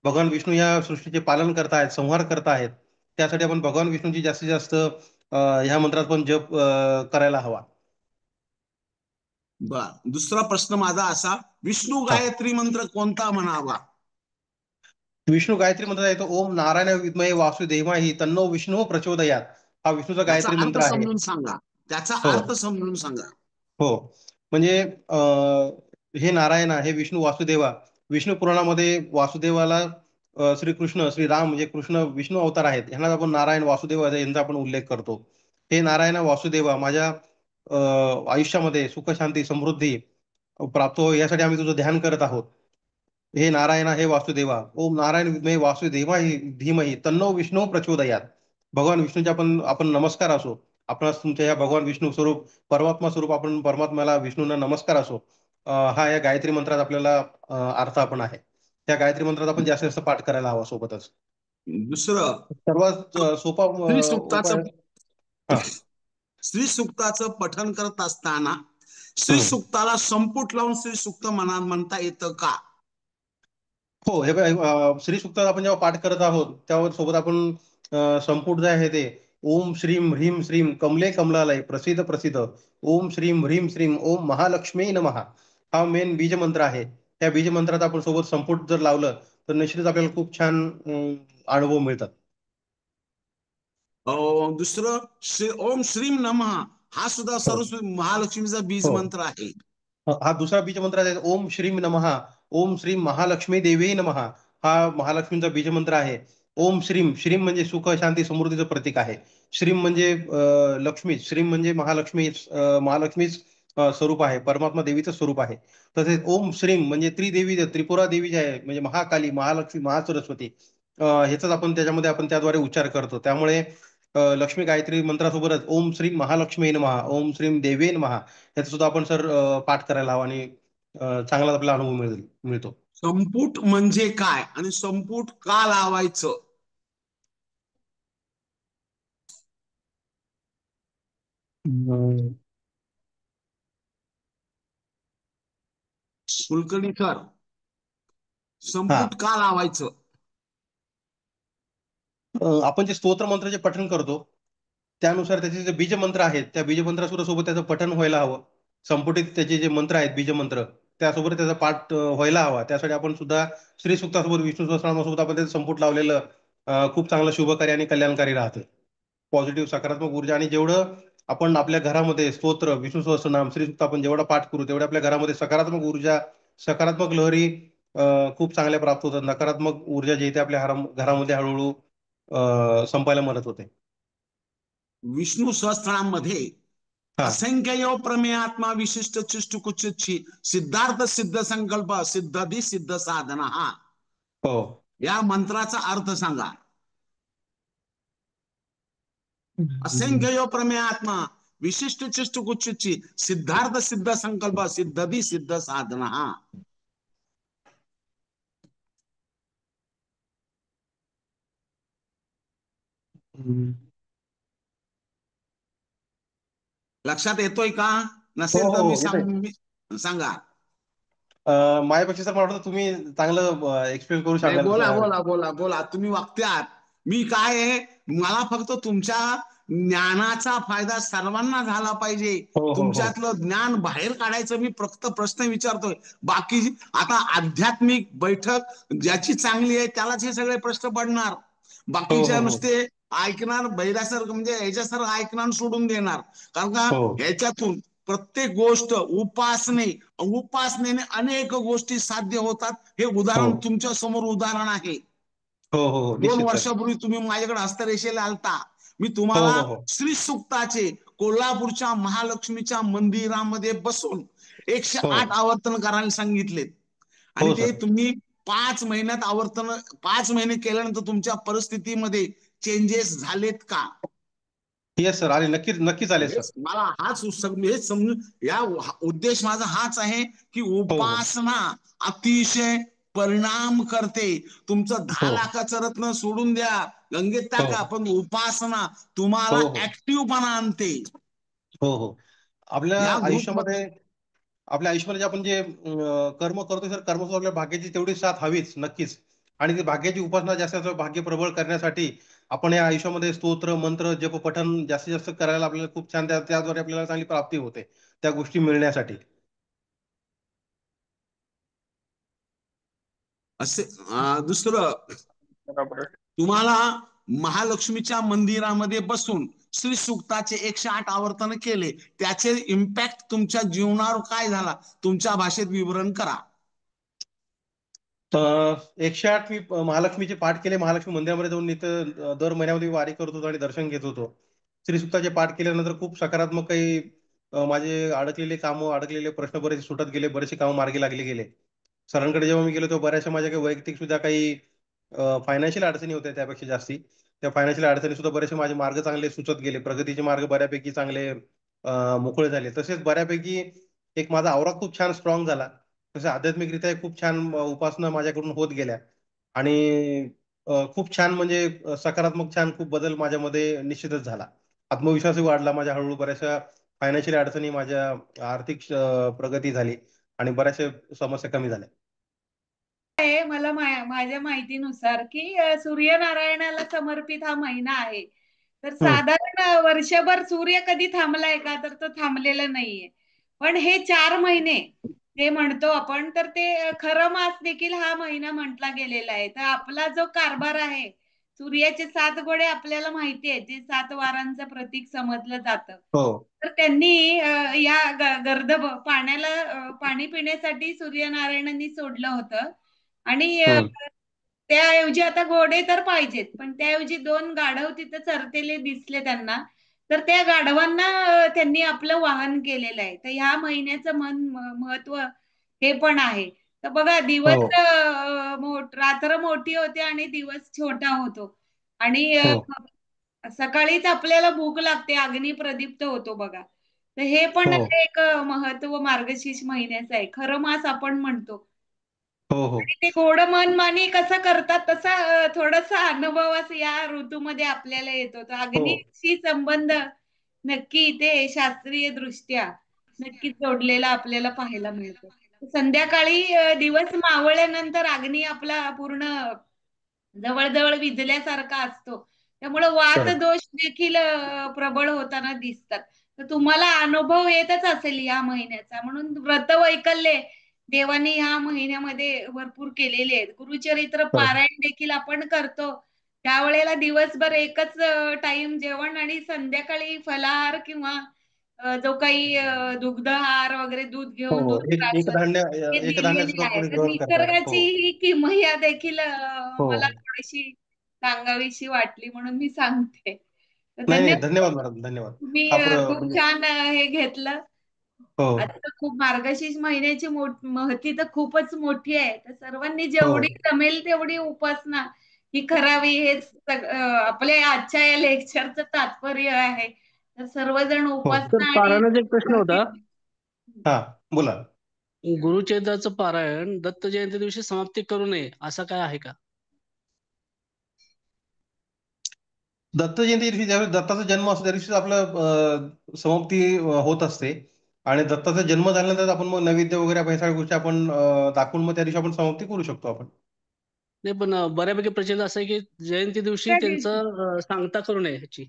भगवान विष्णू या सृष्टीचे पालन करता आहेत, संहार करता आहेत. त्यासाठी आपण भगवान विष्णूची जास्तीत जास्त ह्या मंत्रात पण जप करायला हवा. बर, दुसरा प्रश्न माझा असा, विष्णू हा गायत्री मंत्र कोणता म्हणावा? विष्णू गायत्री मंत्र आहे तो ओम नारायण विद्महे वासुदेवाही तन्नो विष्णू प्रचोदयात, हा विष्णूचा याचा गायत्री अर्थ मंत्र आहे. समजून सांगा, त्याचा हो अर्थ समजून सांगा. हो म्हणजे हे नारायणा हे विष्णू वासुदेवा, विष्णू पुराणामध्ये वासुदेवाला श्रीकृष्ण श्रीराम म्हणजे कृष्ण विष्णू अवतार आहेत ह्यांना आपण नारायण वासुदेव यांचा आपण उल्लेख करतो. हे नारायण वासुदेवा माझ्या आयुष्यामध्ये सुख शांती समृद्धी प्राप्त हो यासाठी आम्ही तुझं ध्यान करत आहोत. हे नारायणा हे वासुदेवा ओम नारायण विद्महे वासुदेवा ही धीमही तन्नो विष्णू प्रचोदयात, भगवान विष्णूचे आपण नमस्कार असो. आपणास तुमच्या या भगवान विष्णू स्वरूप परमात्मा स्वरूप आपण परमात्म्याला विष्णूंना नमस्कार असो. हा या गायत्री मंत्रात आपल्याला अर्थ आपण आहे. त्या गायत्री मंत्रात आपण जास्तीत जास्त पाठ करायला हवा सोबतच. दुसरं, सर्वात सोपा श्री सुक्ताचं उपाय. हा श्री सुक्ताचं पठन करत असताना श्री हम्म. सुक्ताला संपुट लावून श्री सुक्त म्हणता येतं का? हो हे श्री सुक्तात आपण जेव्हा पाठ करत आहोत त्यावर सोबत आपण संपुट जे आहे ते ओम श्रीम ह्रीम श्रीम कमले कमलालय प्रसिद्ध प्रसिद्ध ओम श्रीम ह्रीम श्रीम ओम महालक्ष्मी नमः, हा मेन बीज मंत्र आहे. त्या बीज मंत्रात आपण सोबत संपुट जर लावलं तर निश्चितच आपल्याला खूप छान अनुभव मिळतात. दुसरं ओम श्रीम नमः हा सुद्धा हो सरस्वती महालक्ष्मीचा बीज हो. मंत्र आहे. हा दुसरा बीज मंत्र आहे, ओम श्रीम नमः. ओम श्रीम महालक्ष्मी देवी नमः. हा महालक्ष्मीचा बीज मंत्र आहे. ओम श्रीम, श्रीम म्हणजे सुख शांती समृद्धीचं प्रतीक आहे. श्रीम म्हणजे लक्ष्मी, श्रीम म्हणजे महालक्ष्मी, महालक्ष्मीच स्वरूप आहे, परमात्मा देवीचं स्वरूप आहे. तसेच ओम श्रीम म्हणजे त्रिदेवी, त्रिपुरा देवी जी आहे, म्हणजे महाकाली, महालक्ष्मी, महासरस्वती, ह्याचाच आपण त्याच्यामध्ये आपण त्याद्वारे उच्चार करतो. त्यामुळे लक्ष्मी गायत्री मंत्रासोबतच ओम श्रीम महालक्ष्मी नमः, ओम श्रीम देवी नमः, ह्याचा सुद्धा आपण सर पाठ करायला हवा, आणि चांगलाच आपल्याला अनुभव मिळतो. संपुट म्हणजे काय आणि संपुट का लावायचं? हम्म. कुलकर्णी सर, हा, संपुट का लावायचं? आपण जे स्तोत्र मंत्राचे पठण करतो त्यानुसार त्याचे जे बीजमंत्र आहेत त्या बीजमंत्रासोबत त्याचं पठण व्हायला हवं. संपुटीत त्याचे जे मंत्र आहेत बीजमंत्र, त्यासोबत त्याचा पाठ व्हायला हवा. त्यासाठी आपण सुद्धा श्री सुक्तासोबत, विष्णू सहस्रनामासोबत आपण त्याचं संपुट लावलेलं खूप चांगलं शुभकारी आणि कल्याणकारी राहतं. पॉझिटिव्ह सकारात्मक ऊर्जा, आणि जेवढं आपण आपल्या घरामध्ये स्तोत्र, विष्णू सहस्रनाम, श्री सुक्त आपण जेवढा पाठ करू तेवढ्या आपल्या घरामध्ये सकारात्मक ऊर्जा, सकारात्मक लहरी खूप चांगल्या प्राप्त होतात. नकारात्मक ऊर्जा जी आहे ती आपल्या घरामध्ये हळूहळू संपायला मदत होते. विष्णू सहस्त्रनामध्ये हा. असंख्य यो प्रमेयात्मा विशिष्ट चिष्ट कुचितची सिद्धार्थ सिद्ध संकल्प सिद्धाधी सिद्ध साधना, हा हो. या मंत्राचा अर्थ सांगा. हम्म. असंख्य यो प्रमेयात्मा विशिष्ट चिष्ट कुचितची सिद्धार्थ सिद्ध संकल्प सिद्धाधी सिद्ध साधना, हा हम्म. लक्षात येतोय का? हो नसेल तर हो मी हो, येतंय. सांगा. माझ्यापेक्षा सर मला वाटतं तुम्ही चांगलं एक्सप्लेन करू नाही, शकाल बोला तसं. बोला बोला बोला, तुम्ही वागत्यात. मी काय आहे, मला फक्त तुमच्या ज्ञानाचा फायदा सर्वांना झाला पाहिजे. हो हो हो तुमच्यातलं ज्ञान बाहेर काढायचं मी फक्त प्रश्न विचारतोय. बाकी आता आध्यात्मिक बैठक ज्याची चांगली आहे त्यालाच हे सगळे प्रश्न पडणार. हो बाकीच्या हो हो नुसते ऐकणार, बैरासारखं म्हणजे ह्याच्यासारखं ऐकणार सोडून देणार. कारण का हो ह्याच्यातून प्रत्येक गोष्ट उपासनेने अनेक गोष्टी साध्य होतात. हे हो उदाहरण तुमच्या समोर उदाहरण आहे. हो हो, 2 निश्चित सर. वर्षापूर्वी तुम्ही माझ्याकडे हस्तरेषेला आलता. मी हो तुम्हाला हो हो श्री सुक्ताचे कोल्हापूरच्या महालक्ष्मीच्या मंदिरामध्ये बसून 108 हो आवर्तन करायला सांगितलेत. आणि हो ते सर. तुम्ही 5 महिन्यात 5 महिने केल्यानंतर तुमच्या परिस्थितीमध्ये चेंजेस झालेत का? येस सर, आले, नक्कीच नक्कीच आले सर. मला हेच समजून या उद्देश माझा हाच आहे की हो हो उपासना अतिशय परिणाम करते. तुमचं 10 हो लाखाचं रत्न सोडून द्या, गंगेत हो टाका, पण उपासना तुम्हाला हो हो ऍक्टिव्हपणा आणते. हो हो. आपल्या या ग्रुप आयुष्यामध्ये आपल्या आयुष्यामध्ये जे आपण जे कर्म करतो सर, कर्मासोबत आपल्या भाग्याची तेवढी साथ हवीच नक्कीच. आणि ती भाग्याची उपासना जास्तीत जास्त भाग्य प्रबळ करण्यासाठी आपण या आयुष्यामध्ये स्तोत्र मंत्र जप पठण जास्तीत जास्त करायला आपल्याला खूप छान, त्याद्वारे आपल्याला चांगली प्राप्ती होते त्या गोष्टी मिळण्यासाठी. असे दुसरं, बरोबर. तुम्हाला महालक्ष्मीच्या मंदिरामध्ये बसून श्री सुक्ताचे 108 आवर्तन केले, त्याचे इम्पॅक्ट तुमच्या जीवनावर काय झाला, तुमच्या भाषेत विवरण करा. 108 मी महालक्ष्मीचे पाठ केले. महालक्ष्मी मंदिरामध्ये जाऊन दर महिन्यामध्ये वारी करत होतो आणि दर्शन घेत होतो. श्री सुक्ताचे पाठ केल्यानंतर खूप सकारात्मक काही माझे अडकलेले कामं, अडकलेले प्रश्न बरेच सुटत गेले, बरेचसे कामं मार्गी लागले गेले. सरांकडे जेव्हा मी गेलो तेव्हा बऱ्याचशा माझ्या काही वैयक्तिक सुद्धा काही फायनान्शियल अडचणी होत्या त्यापेक्षा जास्ती. त्या फायनान्शियल अडचणी सुद्धा बरेचसे माझे मार्ग चांगले सुचत गेले. प्रगतीचे मार्ग बऱ्यापैकी चांगले मोकळे झाले. तसेच बऱ्यापैकी एक माझा आवरा खूप छान स्ट्रॉंग झाला. तसे आध्यात्मिकरित्या खूप छान उपासना माझ्याकडून होत गेल्या. आणि खूप छान म्हणजे सकारात्मक छान खूप बदल माझ्यामध्ये निश्चितच झाला. आत्मविश्वासही वाढला माझ्या हळूहळू. बऱ्याचशा फायनान्शियल अडचणी, माझ्या आर्थिक प्रगती झाली आणि बऱ्याचशा समस्या कमी झाल्या. मला माझ्या माहितीनुसार की सूर्यनारायणाला समर्पित हा महिना आहे. तर हम्म. साधारण वर्षभर सूर्य कधी थांबलाय का, तर तो थांबलेला नाहीये. पण हे 4 महिने ते म्हणतो आपण, तर ते खरं मास देखील हा महिना म्हटला गेलेला आहे. तर आपला जो कारभार आहे, सूर्याचे 7 घोडे आपल्याला माहिती आहे, ते 7 वारांचं प्रतीक समजलं जातं. हो तर त्यांनी या गर्दभ पाण्याला पाणी पिण्यासाठी सूर्यनारायणांनी सोडलं होतं आणि हम्म त्याऐवजी आता घोडे तर पाहिजेत, पण त्याऐवजी 2 गाढव तिथं चरतेले दिसले त्यांना. तर त्या गाढवांना त्यांनी आपलं वाहन केलेलं आहे. तर ह्या महिन्याचं महत्व हे पण आहे. तर बघा हो दिवस रात्र मोठी होते आणि दिवस छोटा होतो आणि हो सकाळीच आपल्याला भूक लागते, अग्नी प्रदीप्त होतो बघा. तर हे पण हो एक महत्व मार्गशीर्ष महिन्याचं आहे. खरं मास आपण म्हणतो. हो हो आणि ते गोड मनमानी कसं करतात तसा थोडासा अनुभव असं या ऋतूमध्ये आपल्याला येतो. तर हो अग्नीशी संबंध नक्की इथे शास्त्रीय दृष्ट्या नक्कीच जोडलेला आपल्याला पाहायला मिळतो. संध्याकाळी दिवस मावळल्यानंतर अग्नी आपला पूर्ण जवळ-जवळ विझल्यासारखा असतो. त्यामुळे खरं वातदोष देखील प्रबळ होताना दिसतात. तर तुम्हाला अनुभव येतच असेल या महिन्याचा. म्हणून व्रतवैकल्ये देवाने ह्या महिन्यामध्ये भरपूर केलेले आहेत. गुरुचरित्र खरं पारायण देखील आपण करतो. त्यावेळेला दिवसभर एकच टाईम जेवण आणि संध्याकाळी फलाहार किंवा जो काही दुग्धहार वगैरे दूध हो घेऊन हो दूध प्राशन हे एकधान्य दिलेली सुद्धा आहे. कोणी तर ग्रहण करतात निसर्गाची हो ही किमया देखील हो मला थोडीशी सांगावीशी वाटली म्हणून मी सांगते. तर नाही नाही धन्यवाद. धन्यवाद मॅडम धन्यवाद तुम्ही खूप म्हणजे छान हे घेतलं. हो आता तर खूप मार्गशीर्ष महिन्याची महती तर खूपच मोठी आहे. तर सर्वांनी हो जेवढी जमेल तेवढी उपासना ही करावी हेच आपल्या आजच्या या लेक्चरचं तात्पर्य आहे. तर सर्वजण हो तर उपासना आणि पारायणाचा एक प्रश्न होता. हा बोला गुरुचरित्राचं पारायण दत्त जयंती दिवशी समाप्ती करू नये असं काय आहे का? दत्त जयंती दिवशी ज्यावेळेस दत्ताचा जन्म असतो त्या दिवशी आपलं समाप्ती होत असते आणि दत्ताचा जन्म झाल्यानंतर आपण मग नैवेद्य वगैरे आपण ह्या सगळ्या गोष्टी आपण दाखवून मग त्या दिवशी आपण समाप्ती करू शकतो आपण नाही पण बऱ्यापैकी प्रचलित असं आहे की जयंती दिवशी दुसऱ्या दिवशी त्यांचं सांगता करू नये ह्याची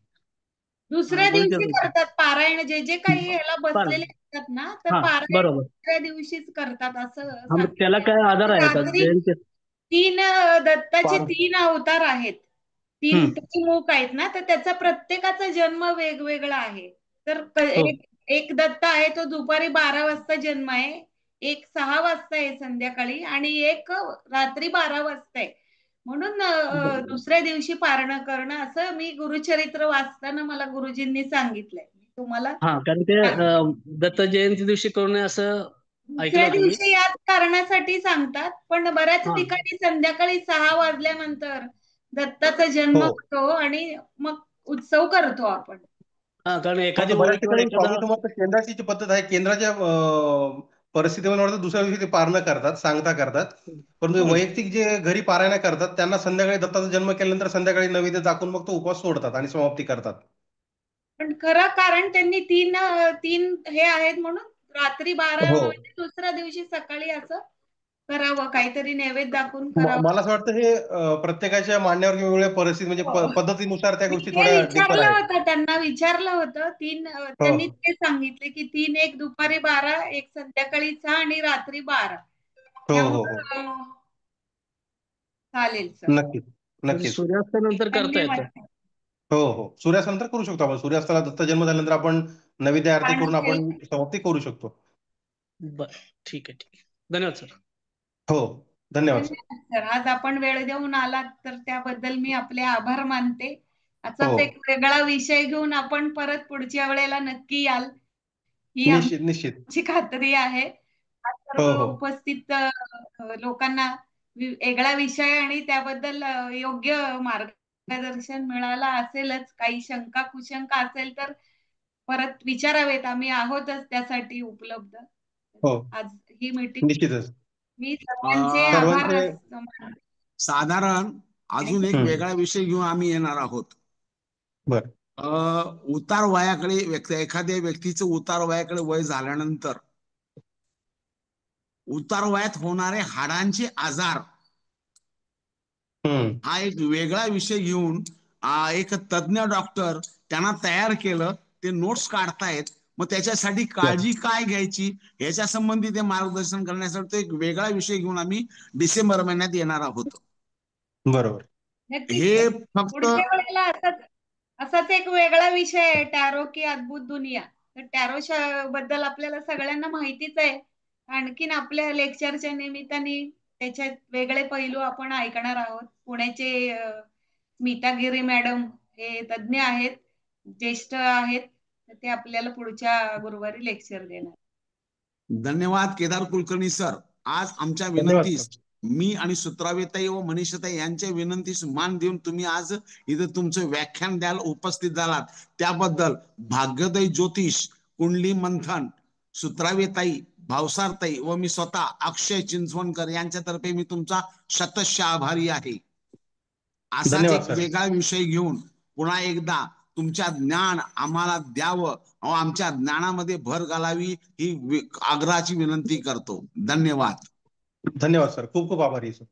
दुसऱ्या दिवशी गुरुचरित्राची. करतात पारायण. जे जे काही ह्याला बसलेले पारायण. असतात ना, तर हा पारायण बरोबर. दुसऱ्या दिवशीच करतात असं हा मग त्याला सांगितलंय. काय आधार आहे का रात्री जयंती? दत्ताचे पार 3 अवतार आहेत. 3 हम्म मुख आहेत ना, तर त्याचा प्रत्येकाचा जन्म वेगवेगळा आहे. तर हो एक दत्त आहे तो दुपारी 12 वाजता जन्म आहे. एक 6 वाजता आहे संध्याकाळी आणि एक रात्री 12 वाजता आहे. म्हणून दुसऱ्या दिवशी पारणं करणं असं मी गुरुचरित्र वाचताना मला गुरुजींनी सांगितलंय. तुम्हाला हा कारण ते सांगते. दत्त जयंती दिवशी करू नये असं ऐकलं दुसऱ्या होतं मी. दिवशी याच कारणासाठी सांगतात, पण बऱ्याच हा ठिकाणी संध्याकाळी 6 वाजल्यानंतर दत्ताचा जन्म हो होतो आणि मग उत्सव करतो आपण. हा कारण एखादी परंतु ओळ बऱ्याच किंवा ठिकाणी एखादा स्वामी समर्थ केंद्राची जी पद्धत आहे केंद्राच्या परिस्थितीवर वाटतं दुसऱ्या दिवशी ते पारणं करतात सांगता करतात परंतु हम्म. वैयक्तिक जे घरी पारायण करतात त्यांना संध्याकाळी दत्ताचा जन्म केल्यानंतर संध्याकाळी नैवेद्य दाखवून मग तो उपवास सोडतात आणि समाप्ती करतात पण खरं कारण त्यांनी 3 हे आहेत म्हणून रात्री 12 हो म्हणजे दुसऱ्या दिवशी सकाळी असं करावं, काहीतरी नैवेद्य दाखवून करावं. मला असं वाटतं हे प्रत्येकाच्या मांडण्यावर किंवा वेगवेगळ्या परिस्थिती म्हणजे हो. पद्धतीनुसार त्या मी गोष्टी हे थोड्या डिफर विचारलं आहेत होतं त्यांना विचारलं होतं. हो त्यांनी ते सांगितले की 3 एक दुपारी 12, एक संध्याकाळी 6 आणि रात्री 12. हो हो हो त्यामुळं चालेल सर. नक्कीच म्हणजे नक्कीच सूर्यास्तानंतर करता धन्यवाद. येतं. हो हो सूर्यास्तानंतर करू शकतो आपण सूर्यास्ताला दत्त जन्म झाल्यानंतर आपण नैवेद्य आरती पारणं करून आपण केलं. समाप्ती करू शकतो बरं ठीक आहे ठीक आहे. धन्यवाद सर. हो धन्यवाद सर धन्यवाद सर. आज आपण वेळ देऊन आलात तर त्याबद्दल मी आपले आभार मानते. हो असाच एक वेगळा विषय घेऊन आपण परत पुढच्या वेळेला नक्की याल ही निश्चित निश्चित आमची खात्री आहे. आज हो सर्व हो उपस्थित लोकांना वेगळा विषय आणि त्याबद्दल योग्य मार्गदर्शन मिळालं असेलच. काही शंका कुशंका असेल तर परत विचारावेत. आम्ही आहोतच त्यासाठी उपलब्ध. हो आज ही मीटिंग निश्चितच मी सर्वांचे अं, आभार सर्वांचे मानते. साधारण अजून एक हम्म वेगळा विषय घेऊन आम्ही येणार आहोत. बर उतार वयाकडे एखाद्या वेळेचं उतार वयाकडे वय झाल्यानंतर उतार वयात होणारे हाडांचे आजार हम्म हा एक वेगळा विषय घेऊन एक तज्ञ डॉक्टर त्यांना तयार केलं. ते नोट्स काढतायत. मग त्याच्यासाठी काळजी काय घ्यायची याच्या संबंधी ते मार्गदर्शन करण्यासाठी एक वेगळा विषय घेऊन आम्ही डिसेंबर महिन्यात येणार आहोत. बरोबर. नक्कीच हे सर. फक्त पुढच्या वेळेला असाच एक वेगळा विषय आहे, टॅरो की अद्भुत दुनिया. तर टॅरो बद्दल आपल्याला सगळ्यांना माहितीच आहे. आणखीन आपल्या लेक्चरच्या निमित्ताने त्याच्यात वेगळे पैलू आपण ऐकणार आहोत. पुण्याचे स्मिता गिरी मॅडम हे तज्ञ आहेत, ज्येष्ठ आहेत. तर ते आपल्याला पुढच्या गुरुवारी लेक्चर देणार. धन्यवाद केदार कुलकर्णी सर. आज आमच्या धन्यवाद विनंतीस सर. मी आणि सुत्रावेताई व मनीषाताई यांच्या विनंतीस मान देऊन तुम्ही आज इथं तुमचं व्याख्यान द्यायला उपस्थित झालात त्याबद्दल भाग्योदय ज्योतिष, कुंडली मंथन, सुत्रावेताई, भावसारताई व मी स्वतः अक्षय चिंचवणकर यांच्यातर्फे मी तुमचा शतशः आभारी आहे. असाच धन्यवाद एक सर. वेगळा विषय घेऊन पुन्हा एकदा तुमच्या ज्ञान आम्हाला द्यावं व आमच्या ज्ञानामध्ये भर घालावी ही आग्रहाची विनंती करतो. धन्यवाद. धन्यवाद सर. खूप खूप आभारी आहे सर.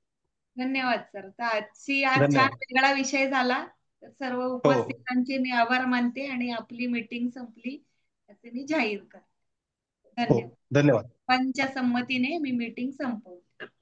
धन्यवाद सर. तर आज छान धन्यवाद. वेगळा विषय झाला. तर सर्व हो. उपस्थितांचे मी आभार मानते आणि आपली मीटिंग संपली असे मी जाहीर करते. हो. धन्यवाद. धन्यवाद. पंचसंमतीने मी मीटिंग संपवते.